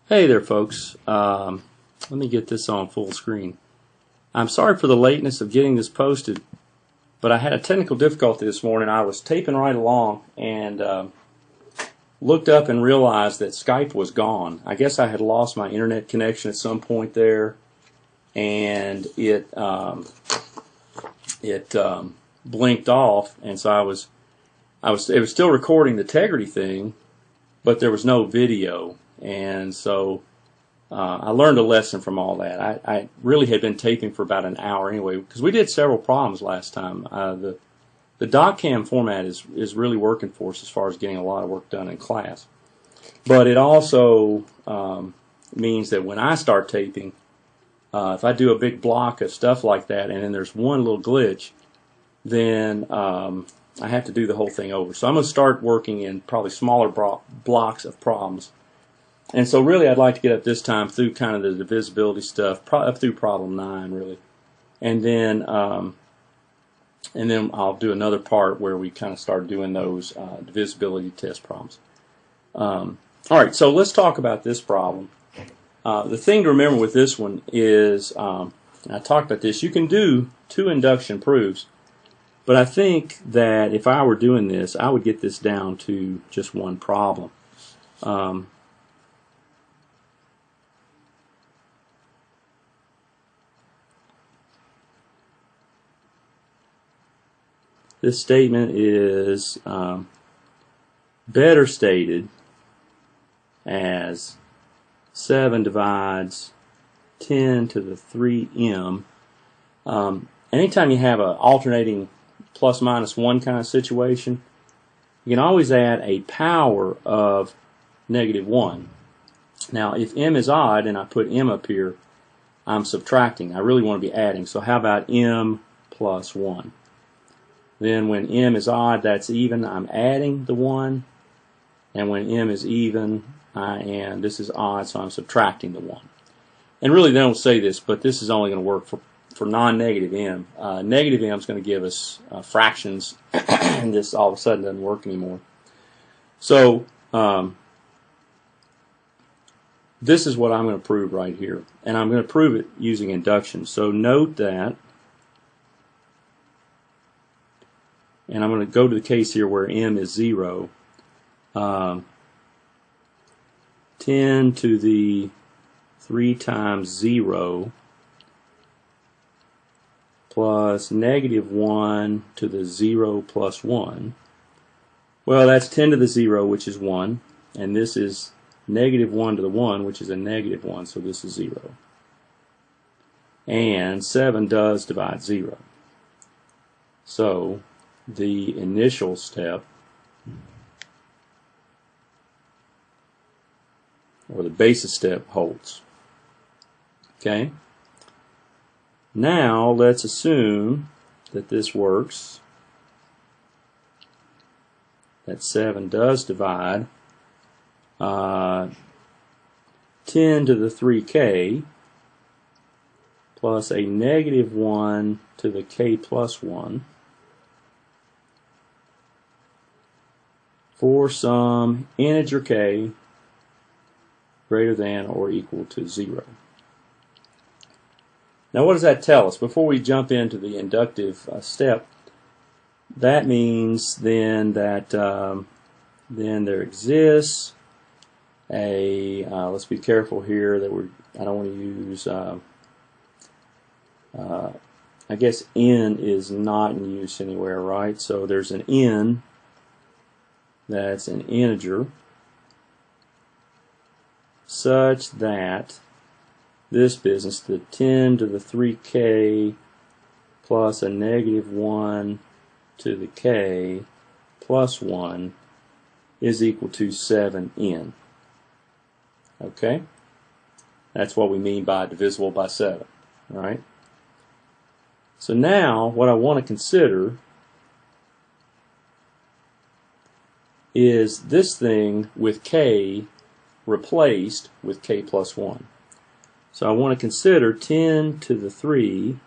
Hey there, folks. Let me get this on full screen. I'm sorry for the lateness of getting this posted, but I had a technical difficulty this morning. I was taping right along and looked up and realized that Skype was gone. I guess I had lost my internet connection at some point there, and it blinked off, and so it was still recording the Tegrity thing, but there was no video. And so I learned a lesson from all that. I really had been taping for about an hour anyway, because we did several problems last time. The DocCam format is really working for us as far as getting a lot of work done in class. But it also means that when I start taping, if I do a big block of stuff like that and then there's one little glitch, then I have to do the whole thing over. So I'm going to start working in probably smaller blocks of problems. And so really I'd like to get up this time through kind of the divisibility stuff, up through problem 9 really. And then I'll do another part where we kind of start doing those divisibility test problems. Alright, so let's talk about this problem. The thing to remember with this one is, I talked about this, you can do 2 induction proofs, but I think that if I were doing this, I would get this down to just one problem. This statement is better stated as 7 divides 10 to the 3m. Anytime you have an alternating plus minus 1 kind of situation, you can always add a power of -1. Now if m is odd and I put m up here, I'm subtracting. I really want to be adding. So how about m plus 1? Then when m is odd, that's even, I'm adding the 1. And when m is even, this is odd, so I'm subtracting the 1. And really they don't say this, but this is only going to work for non-negative m. Negative m is going to give us fractions, and this all of a sudden doesn't work anymore. So this is what I'm going to prove right here. And I'm going to prove it using induction. So note that, and I'm going to go to the case here where m is 0. 10 to the 3 times 0 plus -1 to the 0 plus 1. Well, that's 10 to the 0, which is 1, and this is -1 to the 1, which is a -1, so this is 0. And 7 does divide 0. So the initial step, or the basis step, holds. Okay? Now let's assume that this works, that 7 does divide 10 to the 3k plus a -1 to the k plus 1 for some integer k greater than or equal to 0. Now what does that tell us? Before we jump into the inductive step, that means then that then there exists a, let's be careful here that I don't want to use, I guess n is not in use anywhere, right? So there's an n that's an integer such that this business, the 10 to the 3k plus a -1 to the k plus 1 is equal to 7n. Okay? That's what we mean by divisible by 7. Right? So now what I want to consider is this thing with k replaced with k plus 1. So I want to consider 10 to the 3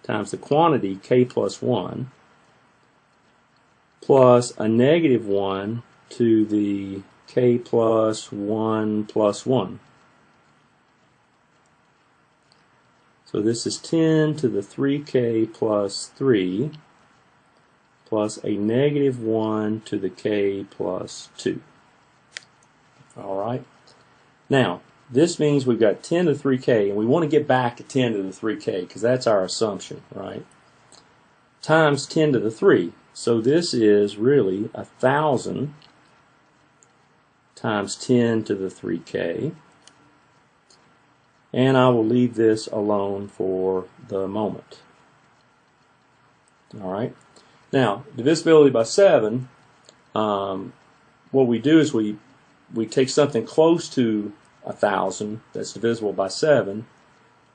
times the quantity k plus 1 plus a -1 to the k plus 1 plus 1. So this is 10 to the 3k plus 3 plus a negative 1 to the k plus 2. Alright? Now, this means we've got 10 to the 3k, and we want to get back to 10 to the 3k because that's our assumption, right? Times 10 to the 3. So this is really 1,000 times 10 to the 3k. And I will leave this alone for the moment. Alright? Now, divisibility by 7, what we do is we take something close to 1,000 that's divisible by 7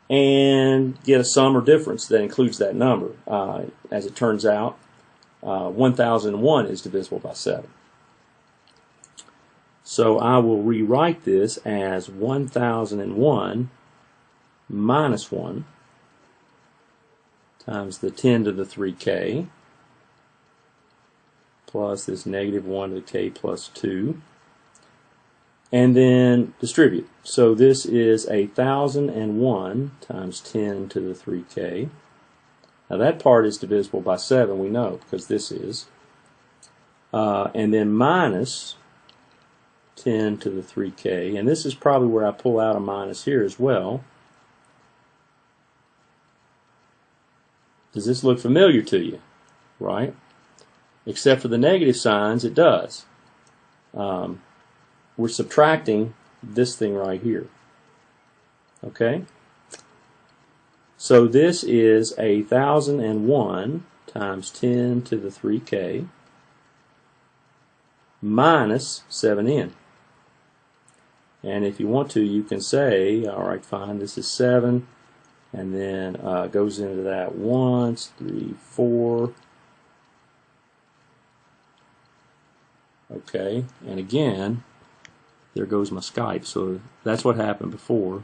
and get a sum or difference that includes that number. As it turns out, 1001 is divisible by 7. So I will rewrite this as 1001 minus 1 times the 10 to the 3k plus this negative 1 to the k plus 2, and then distribute. So this is 1,001 times 10 to the 3k. Now that part is divisible by 7, we know, because this is. And then minus 10 to the 3k, and this is probably where I pull out a minus here as well. Does this look familiar to you? Right? Except for the negative signs, it does. We're subtracting this thing right here. Okay? So this is 1,001 times 10 to the 3k minus 7n. And if you want to, you can say, alright, fine, this is 7, and then goes into that once, 3, 4. Okay, and again, there goes my Skype, so that's what happened before.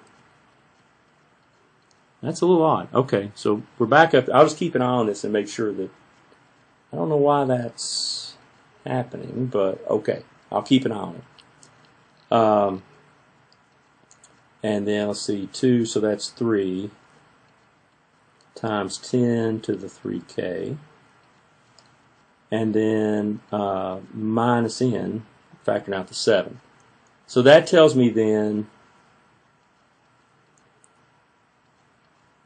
That's a little odd. Okay, so we're back up. I'll just keep an eye on this and make sure that, I don't know why that's happening, but okay, I'll keep an eye on it. And then let's see, 2, so that's 3 times 10 to the 3k, and then minus n, factoring out the 7. So that tells me then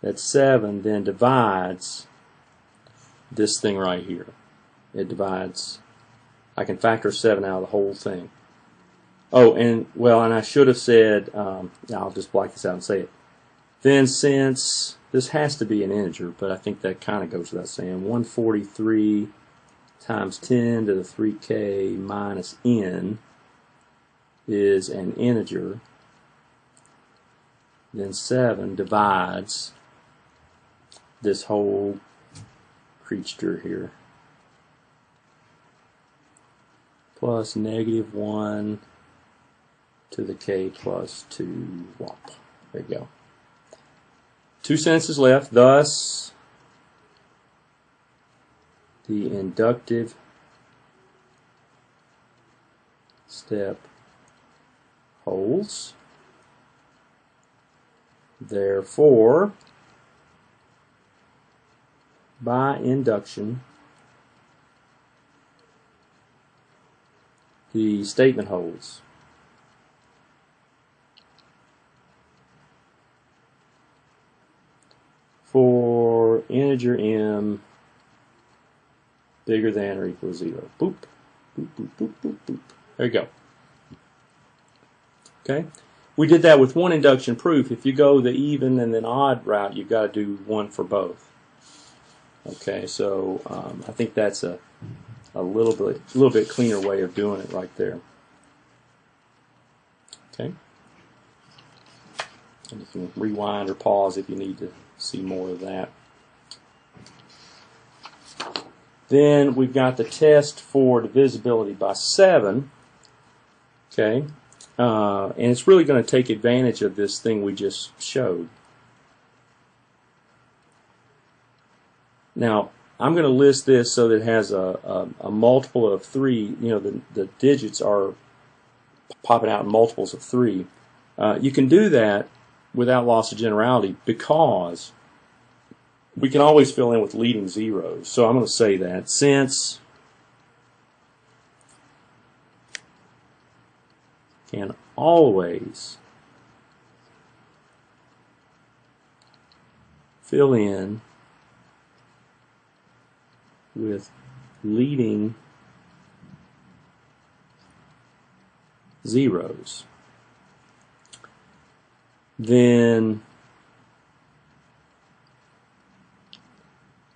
that 7 then divides this thing right here. It divides, I can factor 7 out of the whole thing. Oh, and well, and I should have said, I'll just black this out and say it. Then since this has to be an integer, but I think that kind of goes without saying, 143 times 10 to the 3k minus n is an integer. Then 7 divides this whole creature here. Plus negative 1 to the k plus 2 whop. There you go. 2 sentences left. Thus, the inductive step holds. Therefore, by induction, the statement holds. For integer m bigger than or equal to 0. Boop, boop, boop, boop, boop, boop. There you go. Okay? We did that with one induction proof. If you go the even and then odd route, you've got to do one for both. Okay, so I think that's a little bit cleaner way of doing it right there. Okay? And you can rewind or pause if you need to see more of that. Then we've got the test for divisibility by 7. Okay, and it's really going to take advantage of this thing we just showed. Now, I'm going to list this so that it has a multiple of 3. You know, the digits are popping out in multiples of 3. You can do that without loss of generality because we can always fill in with leading zeros. So I'm going to say that since can always fill in with leading zeros, then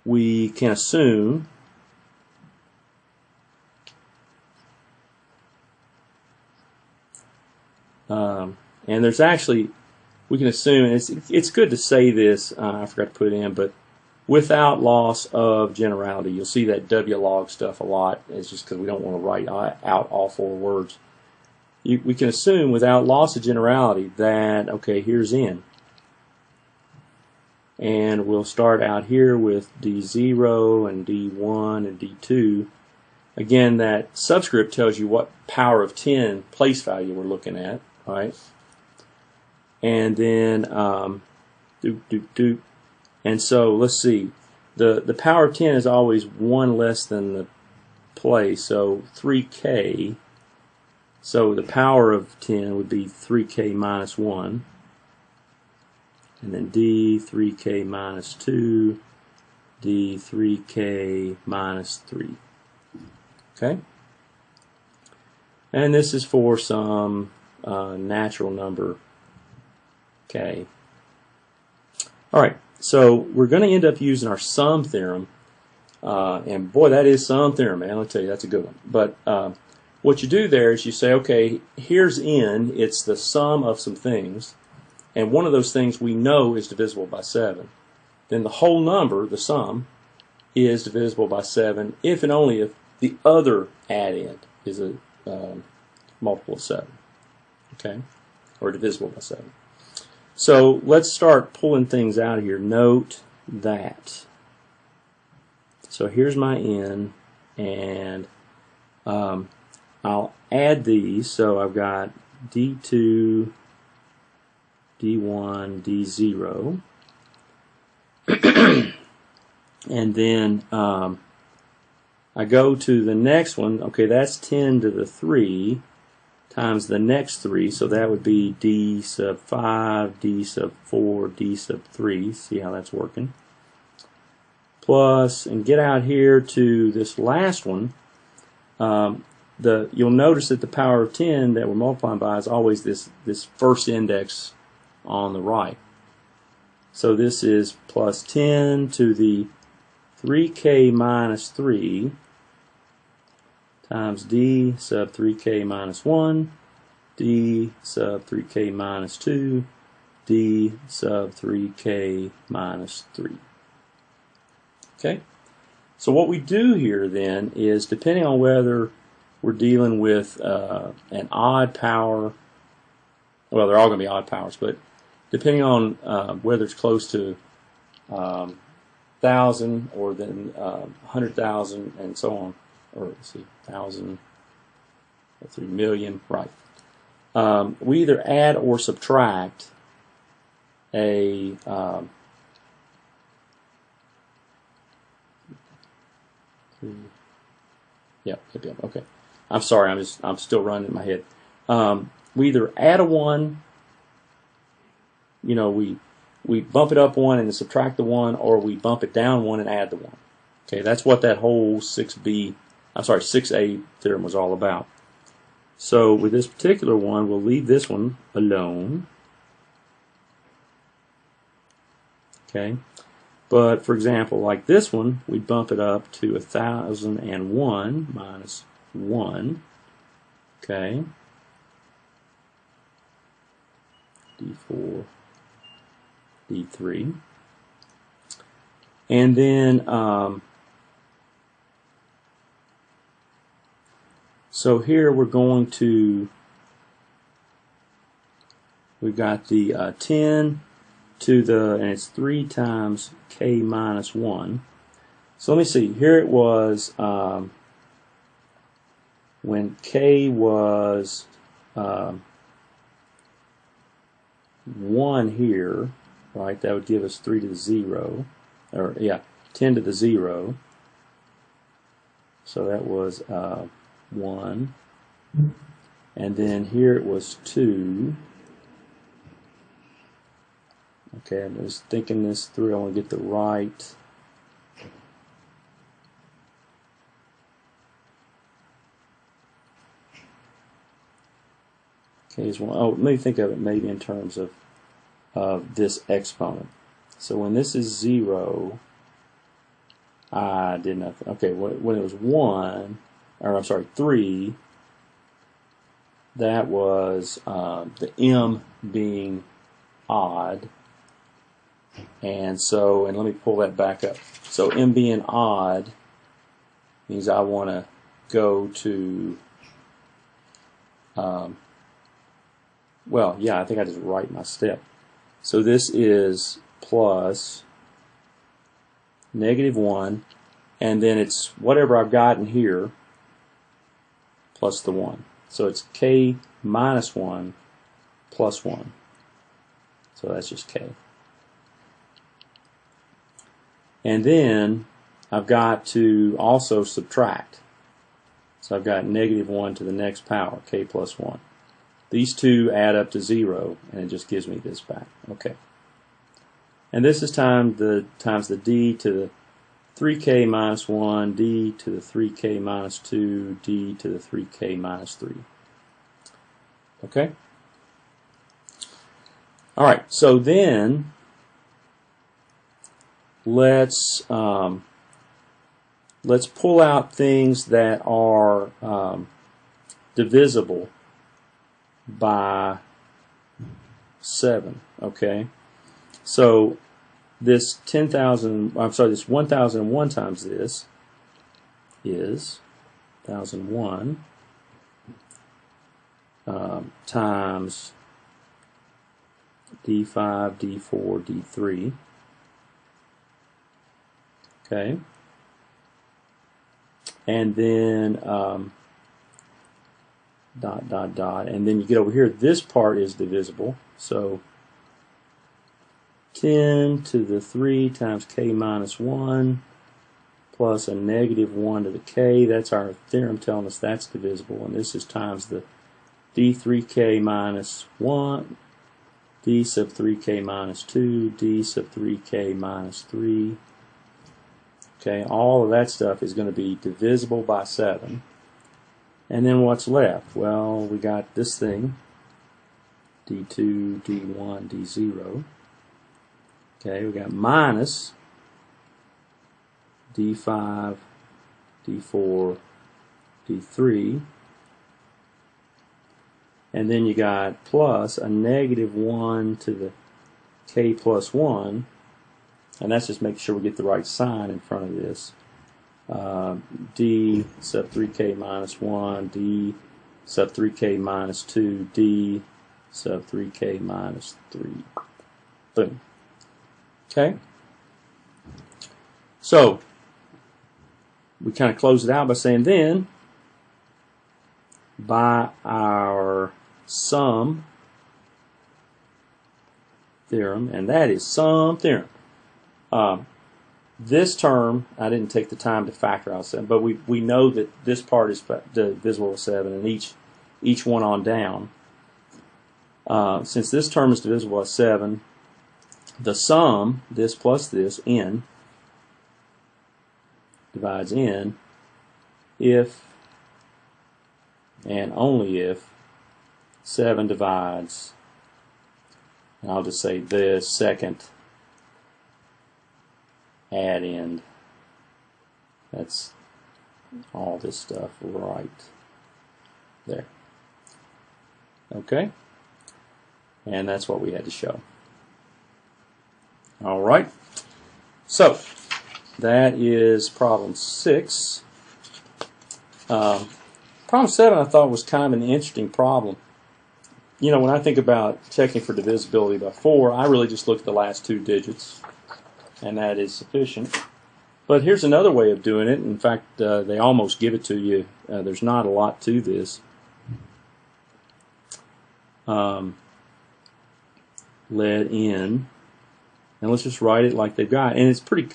we can assume and there's actually, we can assume, and it's good to say this, I forgot to put it in, but without loss of generality. You'll see that W log stuff a lot. It's just because we don't want to write out all four words. We can assume without loss of generality that, okay, here's n. And we'll start out here with D0 and D1 and D2. Again, that subscript tells you what power of 10 place value we're looking at, right? And then and so let's see, the power of 10 is always 1 less than the place, so 3k. So the power of 10 would be 3k minus 1, and then D 3k minus 2, D 3k minus 3. Okay, and this is for some natural number k. All right, so we're going to end up using our sum theorem, and boy, that is sum theorem, man. I'll tell you, that's a good one. But what you do there is you say, okay, here's n. It's the sum of some things, and one of those things we know is divisible by 7. Then the whole number, the sum, is divisible by 7 if and only if the other addend is a multiple of 7, okay, or divisible by 7. So let's start pulling things out of here. Note that. So here's my n, and I'll add these. So I've got D2, D1, D0. And then I go to the next one. Okay, that's 10 to the 3 times the next 3, so that would be D sub 5, D sub 4, D sub 3. See how that's working? Plus, and get out here to this last one. You'll notice that the power of 10 that we're multiplying by is always this first index on the right. So this is plus 10 to the 3k minus 3 times D sub 3k minus 1, D sub 3k minus 2, D sub 3k minus 3. Okay? So what we do here then is, depending on whether we're dealing with an odd power, well, they're all going to be odd powers, but depending on whether it's close to 1,000 or then 100,000 and so on, or let's see, 1,000 or 3 million, right? We either add or subtract a yep, okay. I'm sorry, I'm still running in my head. We either add a 1, you know, we bump it up 1 and then subtract the 1, or we bump it down 1 and add the 1. Okay, that's what that whole 6A theorem was all about. So with this particular one, we'll leave this one alone. Okay, but for example, like this one, we bump it up to 1,001 minus 1. Okay, D4, D3, and then so here we're going to, we've got the 10 to the, and it's 3 times k minus 1. So let me see, here it was when k was 1 here, right? That would give us 3 to the 0, or yeah, 10 to the 0. So that was 1. And then here it was 2. Okay, I'm just thinking this through. I want to get the right. Okay, is 1. Oh, let me think of it maybe in terms of this exponent. So when this is 0, I did nothing. Okay, when it was 1, or I'm sorry, 3, that was the m being odd. And so, and let me pull that back up. So m being odd means I want to go to, well, yeah, I think I just write my step. So this is plus -1, and then it's whatever I've got in here plus the 1. So it's k minus 1 plus 1. So that's just k. And then I've got to also subtract. So I've got -1 to the next power, k plus 1. These two add up to 0, and it just gives me this back. Okay. And this is times the d to the 3k minus 1, d to the 3k minus 2, d to the 3k minus 3. Okay? All right, so then let's pull out things that are divisible by 7. Okay, so this 10,000, I'm sorry, this 1001 times this is 1001 times d5, d4, d3. Okay, and then dot, dot, dot, and then you get over here, this part is divisible, so 10 to the 3 times k minus 1 plus a -1 to the k, that's our theorem telling us that's divisible, and this is times the d3k minus 1, d sub 3k minus 2, d sub 3k minus 3. Okay, all of that stuff is going to be divisible by 7. And then what's left? Well, we got this thing, d2, d1, d0. Okay, we got minus d5, d4, d3. And then you got plus a -1 to the k plus 1. And that's just making sure we get the right sign in front of this. D sub 3k minus 1, D sub 3k minus 2, D sub 3k minus 3. Boom. Okay? So, we kind of close it out by saying then, by our sum theorem, and that is sum theorem. This term, I didn't take the time to factor out 7, but we know that this part is divisible with 7, and each one on down. Since this term is divisible by 7, the sum, this plus this, n, divides n if and only if 7 divides, and I'll just say the second add end. That's all this stuff right there. Okay? And that's what we had to show. All right. So, that is problem 6. Problem 7 I thought was kind of an interesting problem. You know, when I think about checking for divisibility by 4, I really just look at the last 2 digits, and that is sufficient. But here's another way of doing it. In fact, they almost give it to you. There's not a lot to this. let n, and let's just write it like they've got, and it's pretty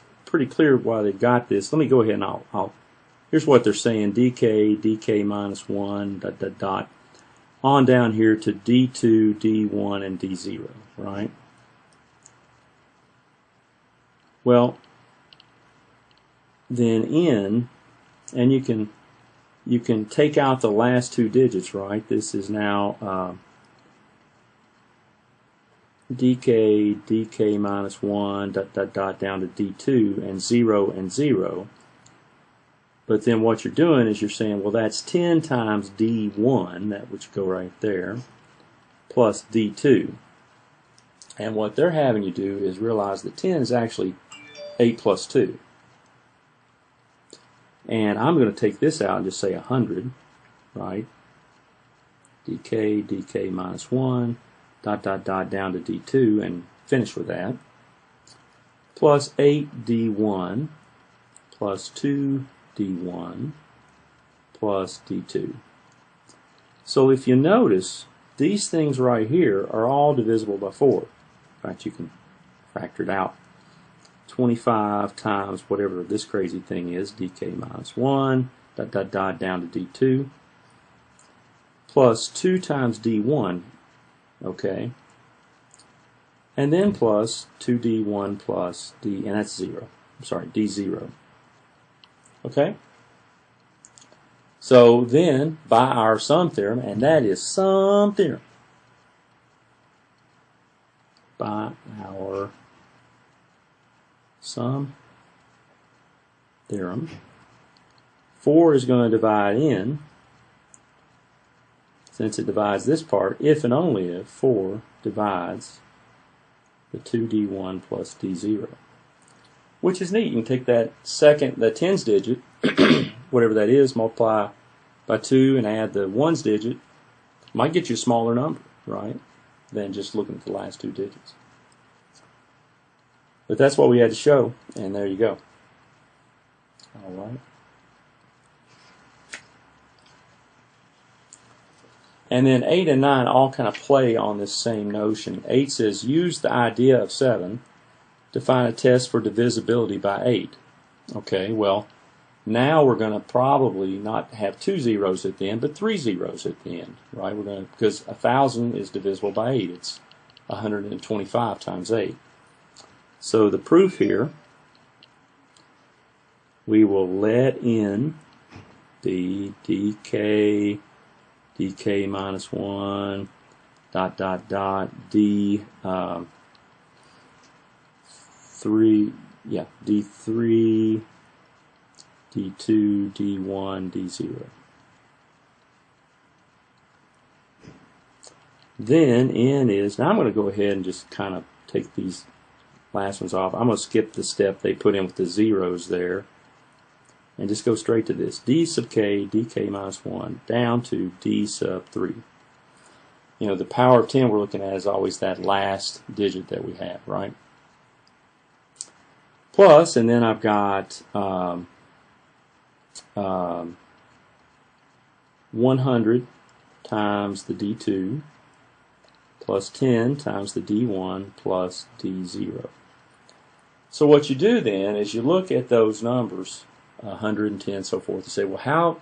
clear why they've got this. Let me go ahead and I'll here's what they're saying: dk minus 1 dot dot dot on down here to d2, d1, and d0, right? Well, then n, and you can take out the last two digits, right? This is now dk minus 1 dot dot dot down to d2 and 0 and 0. But then what you're doing is you're saying, well, that's 10 times d1, that would go right there, plus d2. And what they're having you do is realize that 10 is actually 8 plus 2. And I'm going to take this out and just say 100, right? dk minus 1 dot dot dot down to d2 and finish with that, plus 8d1 plus 2d1 plus d2. So if you notice, these things right here are all divisible by 4. In fact, you can factor it out. 25 times whatever this crazy thing is, dk minus 1 dot dot dot down to d2, plus 2 times d1, okay, and then plus 2d1 plus d, and that's 0. I'm sorry, d0. Okay? So then, by our sum theorem, and that is sum theorem, by our sum theorem, 4 is going to divide n, since it divides this part, if and only if 4 divides the 2d1 plus d0. Which is neat. You can take that tens digit, whatever that is, multiply by 2 and add the ones digit. Might get you a smaller number, right, than just looking at the last two digits. But that's what we had to show, and there you go. All right. And then 8 and 9 all kind of play on this same notion. 8 says, use the idea of 7 to find a test for divisibility by 8. Okay, well, now we're going to probably not have 2 zeros at the end, but 3 zeros at the end, right? We're going to, because 1,000 is divisible by 8. It's 125 times 8. So the proof here, we will let in the dk minus 1 dot dot dot d 3, yeah, d3, d2, d1, d0. Then n is, now I'm going to go ahead and just kind of take these last ones off. I'm going to skip the step they put in with the zeros there and just go straight to this. D sub k, dk minus 1, down to d sub 3. You know, the power of 10 we're looking at is always that last digit that we have, right? Plus, and then I've got 100 times the d2 plus 10 times the d1 plus d0. So what you do then is you look at those numbers, 110, so forth, and say, well, how,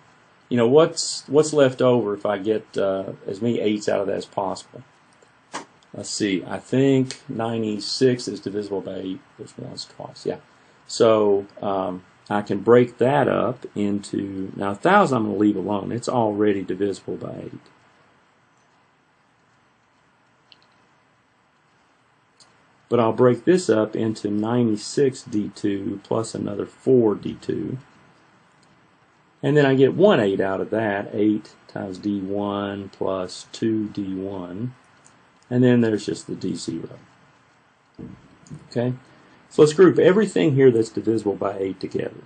you know, what's left over if I get as many 8s out of that as possible? Let's see, I think 96 is divisible by 8. There's once, twice, yeah. So I can break that up into, now 1,000 I'm going to leave alone. It's already divisible by 8. But I'll break this up into 96 d2 plus another 4 d2. And then I get 1 8 out of that, 8 times d1 plus 2 d1. And then there's just the d0. Okay? So let's group everything here that's divisible by 8 together.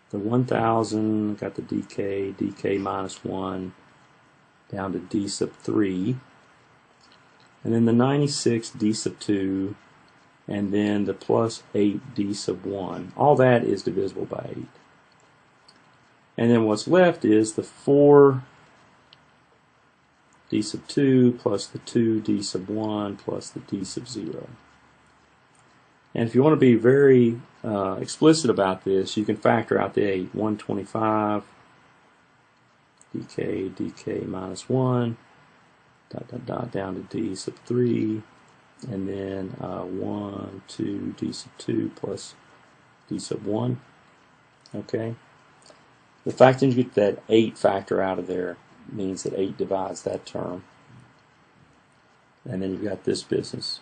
The 1,000, got the dk minus 1, down to d sub 3. And then the 96 d sub 2, and then the plus 8 d sub 1. All that is divisible by 8. And then what's left is the 4 d sub 2 plus the 2 d sub 1 plus the d sub 0. And if you want to be very explicit about this, you can factor out the 8. 125 dk minus 1 down to d sub 3, and then 1, 2 d sub 2 plus d sub 1. Okay. The fact that you get that 8 factor out of there means that 8 divides that term. And then you've got this business.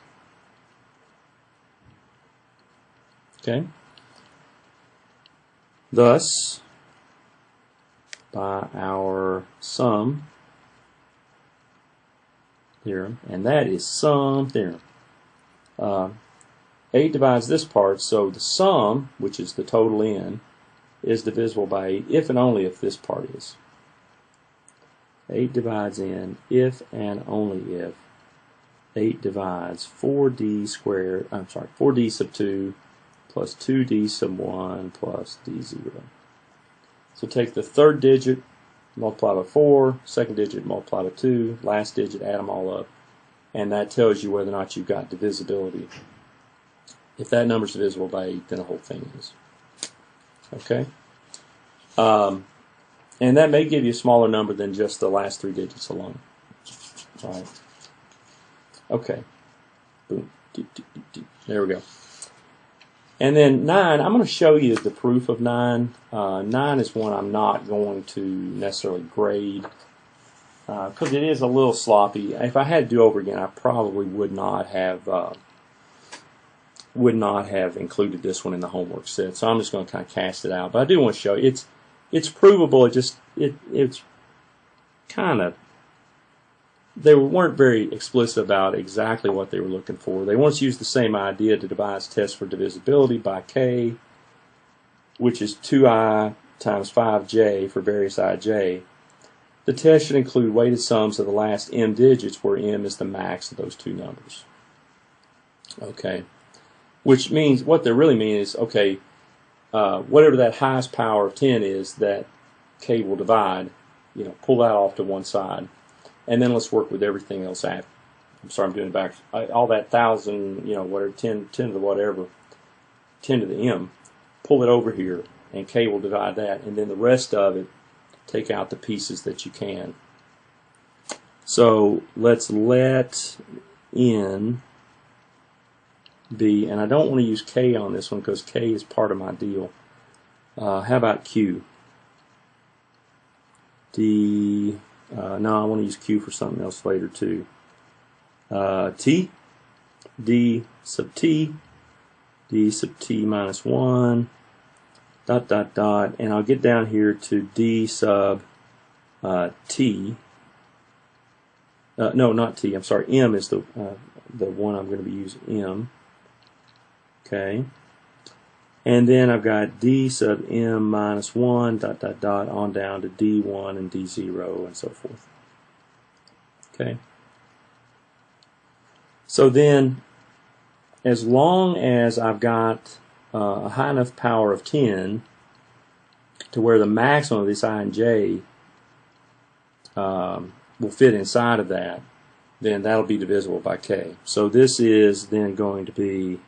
Okay. Thus, by our sum theorem, and that is sum theorem, 8 divides this part, so the sum, which is the total n, is divisible by 8 if and only if this part is. 8 divides n if and only if 8 divides 4d squared, 4d sub 2 plus 2d sub 1 plus d0. So take the third digit, multiply by 4, second digit, multiply by 2, last digit, add them all up, and that tells you whether or not you've got divisibility. If that number is divisible by 8, then the whole thing is. Okay? And that may give you a smaller number than just the last 3 digits alone. All right. Okay. Boom. There we go. And then 9, I'm going to show you the proof of 9. 9 is one I'm not going to necessarily grade because it is a little sloppy. If I had to do over again, I probably would not have included this one in the homework set. So I'm just going to kind of cast it out. But I do want to show you it's provable. It's kind of, they weren't very explicit about exactly what they were looking for. They once used the same idea to devise tests for divisibility by k, which is 2i times 5j for various ij. The test should include weighted sums of the last m digits, where m is the max of those two numbers. Okay, which means, what they really mean is, okay, whatever that highest power of 10 is that k will divide, pull that off to one side. And then let's work with everything else after. I'm sorry, I'm doing it back. All that 1,000, whatever, 10 to the whatever, 10 to the m, pull it over here, and k will divide that. And then the rest of it, take out the pieces that you can. So let's let n be, and I don't want to use k on this one because k is part of my deal. How about q? No, I want to use q for something else later too. T, d sub t minus 1, and I'll get down here to d sub t. No, not t, I'm sorry, m is the one I'm going to be using, m. Okay. And then I've got d sub m minus 1, on down to d1 and d0 and so forth. Okay. So then, as long as I've got a high enough power of 10 to where the maximum of this I and j will fit inside of that, then that'll be divisible by k. So this is then going to be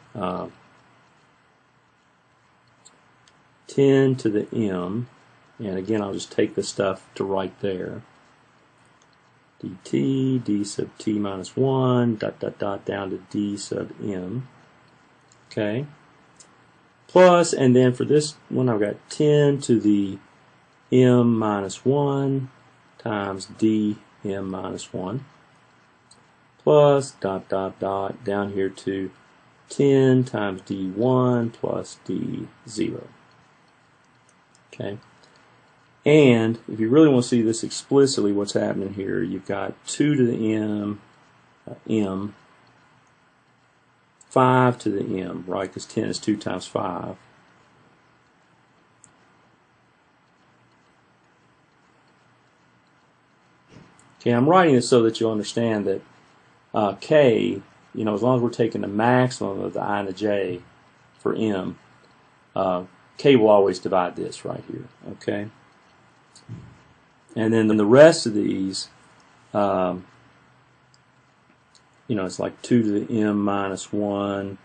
10 to the m, and again I'll just take the stuff to right there, dt, d sub t minus 1, down to d sub m, okay, plus, and then for this one I've got 10 to the m minus 1 times d m minus 1, plus, down here to 10 times d1 plus d0. Okay, and if you really want to see this explicitly, what's happening here, you've got 2 to the m, 5 to the m, right, because 10 is 2 times 5. Okay, I'm writing this so that you'll understand that k, as long as we're taking the maximum of the I and the j for m, k will always divide this right here, okay? And then the rest of these, you know, it's like 2 to the m minus 1,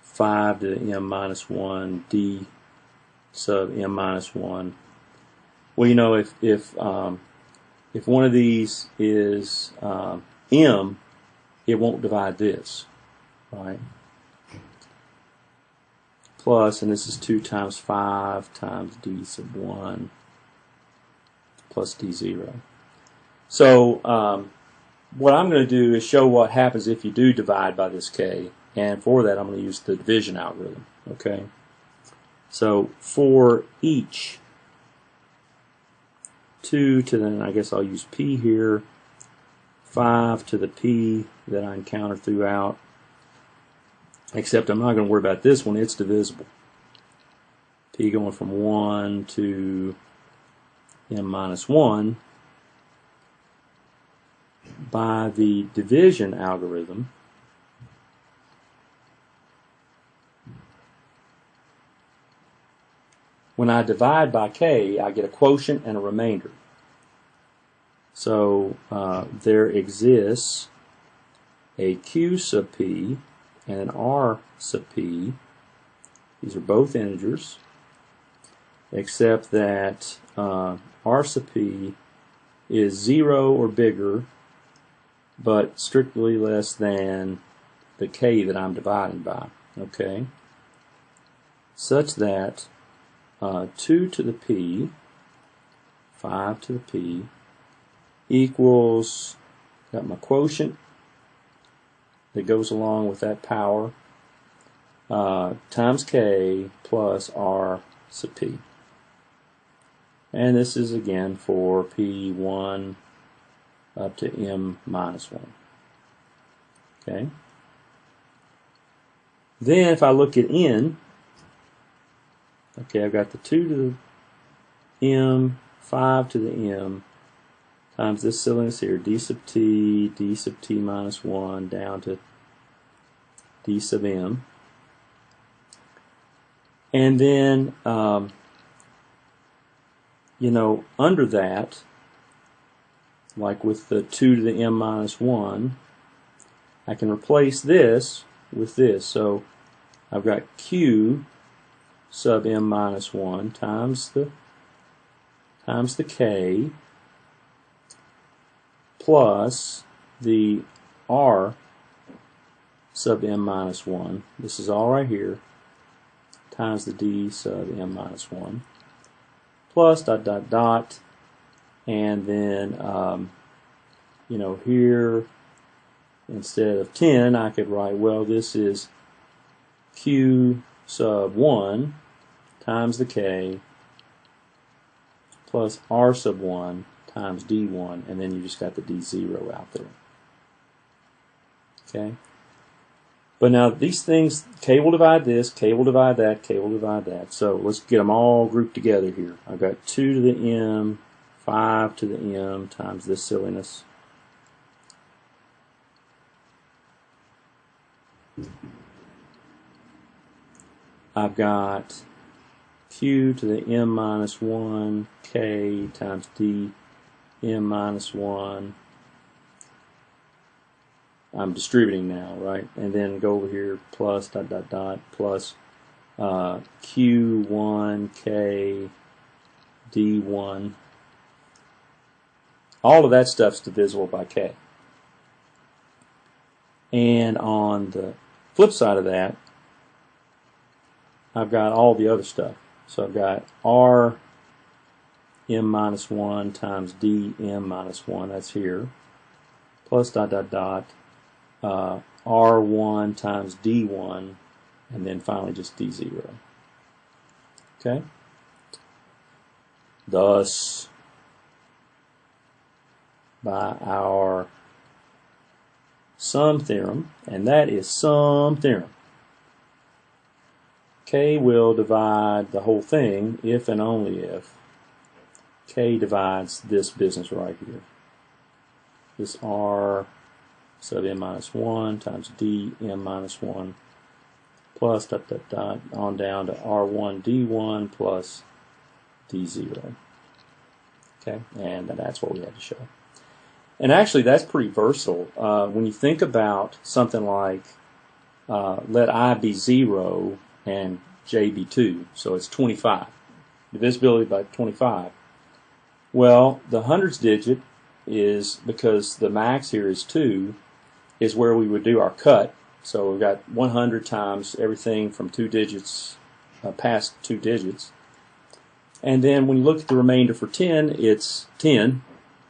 5 to the m minus 1, d sub m minus 1. Well, you know, if one of these is m, it won't divide this, right? Plus, and this is 2 times 5 times d sub 1 plus d0. So what I'm going to do is show what happens if you do divide by this k, and for that I'm going to use the division algorithm. Okay. So for each 2 to the, I guess I'll use p here, 5 to the p that I encounter throughout, except I'm not going to worry about this one, it's divisible. P going from 1 to m minus 1 by the division algorithm. When I divide by k, I get a quotient and a remainder. So there exists a q sub p and an r sub p. These are both integers, except that r sub p is 0 or bigger, but strictly less than the k that I'm dividing by. Okay, such that 2 to the p, 5 to the p, equals, got my quotient that goes along with that power, times k plus r sub p. And this is again for p1 up to m minus 1. Okay. Then if I look at n, okay, I've got the 2 to the m, 5 to the m, times this silliness here, d sub t minus 1 down to d sub m. And then, you know, under that, like with the 2 to the m minus 1, I can replace this with this. So I've got q sub m minus 1 times the k plus the r sub m minus 1. This is all right here, times the d sub m minus 1 plus dot dot dot, and then you know, here instead of 10 I could write, well, this is q sub 1 times the k plus r sub 1 times d1, and then you just got the d0 out there. Okay? But now these things, k will divide this, k will divide that, k will divide that. So let's get them all grouped together here. I've got 2 to the m, 5 to the m times this silliness. I've got q to the m minus 1, k times d m minus 1. I'm distributing now, right? And then go over here, plus dot dot dot, plus q1, k, d1. All of that stuff's divisible by k. And on the flip side of that, I've got all the other stuff. So I've got r m minus 1 times d m minus 1, that's here, plus dot dot dot, r1 times d1, and then finally just d0. Okay? Thus, by our sum theorem, and that is sum theorem, k will divide the whole thing if and only if k divides this business right here. This r sub m minus 1 times d m minus 1 plus dot dot dot on down to r1 d1 plus d0. Okay, and that's what we had to show. And actually, that's pretty versatile. When you think about something like let I be 0 and J be 2, so it's 25. Divisibility by 25. Well, the hundreds digit is, because the max here is 2, is where we would do our cut. So we've got 100 times everything from 2 digits past 2 digits. And then when you look at the remainder for 10, it's 10.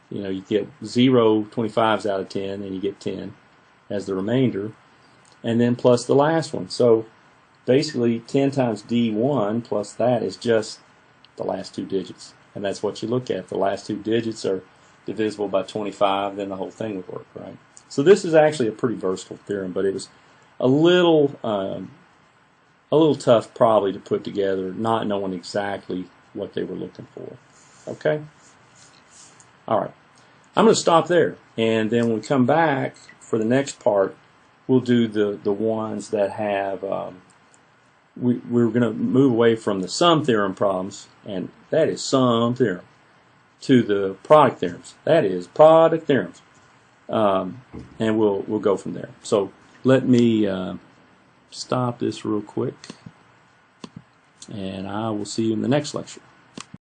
You know, you get 0 25s out of 10, and you get 10 as the remainder. And then plus the last one. So basically 10 times D1 plus that is just the last 2 digits. And that's what you look at. The last 2 digits are divisible by 25, then the whole thing would work, right? So this is actually a pretty versatile theorem, but it was a little tough probably to put together, not knowing exactly what they were looking for. Okay? All right. I'm going to stop there, and then when we come back for the next part, we'll do the ones that have, we're going to move away from the sum theorem problems, and that is sum theorem, to the product theorems. That is product theorems. And we'll go from there. So let me stop this real quick, and I will see you in the next lecture.